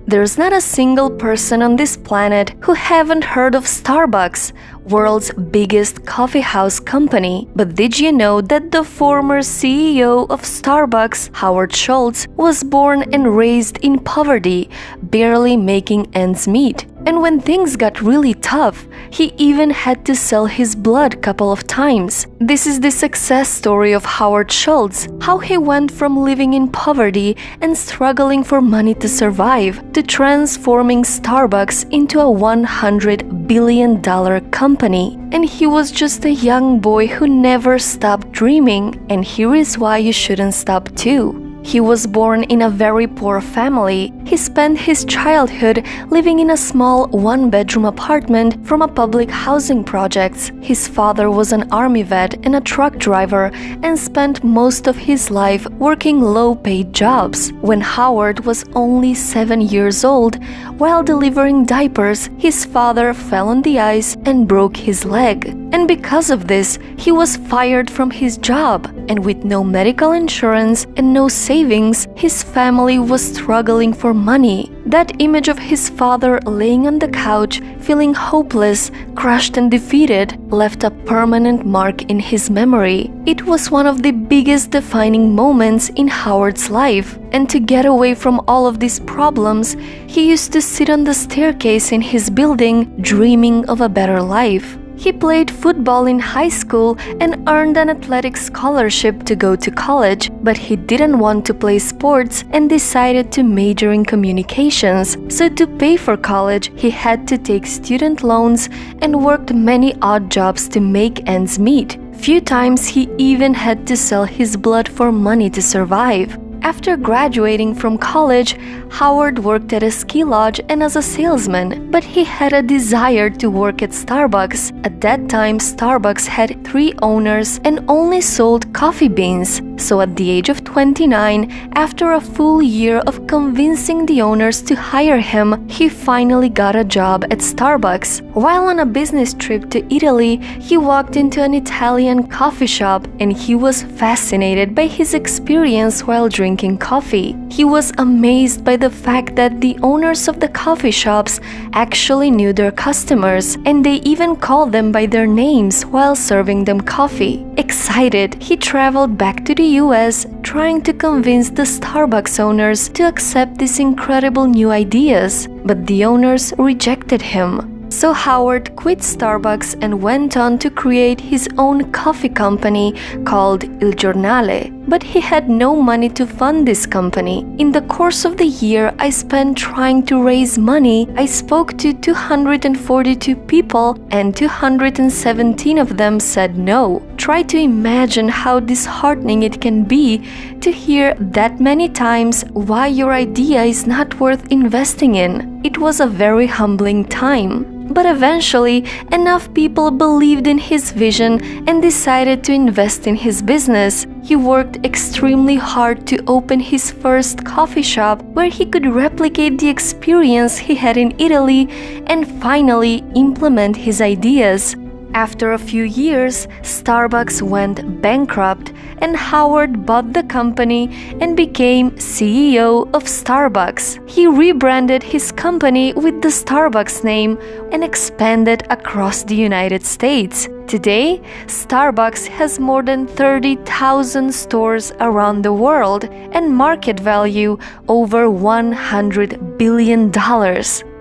There's not a single person on this planet who haven't heard of Starbucks, world's biggest coffee house company. But did you know that the former CEO of Starbucks, Howard Schultz, was born and raised in poverty, barely making ends meet? And when things got really tough, he even had to sell his blood a couple of times. This is the success story of Howard Schultz, how he went from living in poverty and struggling for money to survive to transforming Starbucks into a $100 billion company. And he was just a young boy who never stopped dreaming, and here is why you shouldn't stop too. He was born in a very poor family. He spent his childhood living in a small one-bedroom apartment from a public housing project. His father was an army vet and a truck driver and spent most of his life working low-paid jobs. When Howard was only 7 years old, while delivering diapers, his father fell on the ice and broke his leg. And because of this, he was fired from his job. And with no medical insurance and no savings, his family was struggling for money. That image of his father laying on the couch, feeling hopeless, crushed and defeated, left a permanent mark in his memory. It was one of the biggest defining moments in Howard's life. And to get away from all of these problems, he used to sit on the staircase in his building, dreaming of a better life. He played football in high school and earned an athletic scholarship to go to college, but he didn't want to play sports and decided to major in communications. So to pay for college, he had to take student loans and worked many odd jobs to make ends meet. Few times he even had to sell his blood for money to survive. After graduating from college, Howard worked at a ski lodge and as a salesman, but he had a desire to work at Starbucks. At that time, Starbucks had 3 owners and only sold coffee beans. So at the age of 29, after a full year of convincing the owners to hire him, he finally got a job at Starbucks. While on a business trip to Italy, he walked into an Italian coffee shop and he was fascinated by his experience while drinking coffee. He was amazed by the fact that the owners of the coffee shops actually knew their customers, and they even called them by their names while serving them coffee. Excited, he traveled back to the US, trying to convince the Starbucks owners to accept these incredible new ideas, but the owners rejected him. So Howard quit Starbucks and went on to create his own coffee company called Il Giornale. But he had no money to fund this company. In the course of the year I spent trying to raise money, I spoke to 242 people and 217 of them said no. Try to imagine how disheartening it can be to hear that many times why your idea is not worth investing in. It was a very humbling time. But eventually, enough people believed in his vision and decided to invest in his business. He worked extremely hard to open his first coffee shop where he could replicate the experience he had in Italy and finally implement his ideas. After a few years, Starbucks went bankrupt and Howard bought the company and became CEO of Starbucks. He rebranded his company with the Starbucks name and expanded across the United States. Today, Starbucks has more than 30,000 stores around the world and market value over $100 billion.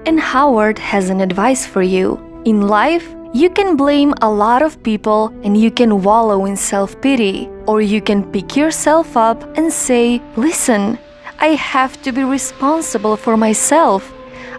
And Howard has an advice for you. In life, you can blame a lot of people and you can wallow in self-pity, or you can pick yourself up and say, listen, I have to be responsible for myself.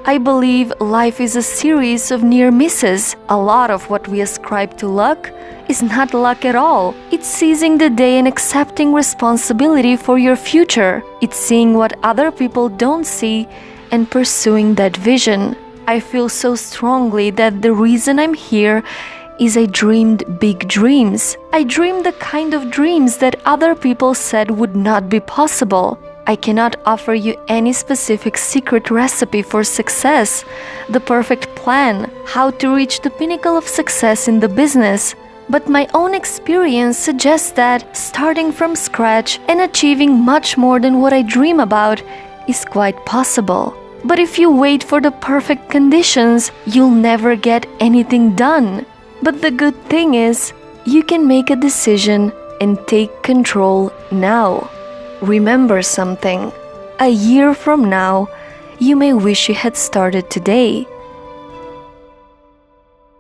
I believe life is a series of near misses. A lot of what we ascribe to luck is not luck at all. It's seizing the day and accepting responsibility for your future. It's seeing what other people don't see and pursuing that vision. I feel so strongly that the reason I'm here is I dreamed big dreams. I dreamed the kind of dreams that other people said would not be possible. I cannot offer you any specific secret recipe for success, the perfect plan, how to reach the pinnacle of success in the business. But my own experience suggests that starting from scratch and achieving much more than what I dream about is quite possible. But if you wait for the perfect conditions, you'll never get anything done. But the good thing is, you can make a decision and take control now. Remember something. A year from now, you may wish you had started today.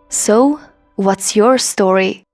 So, what's your story?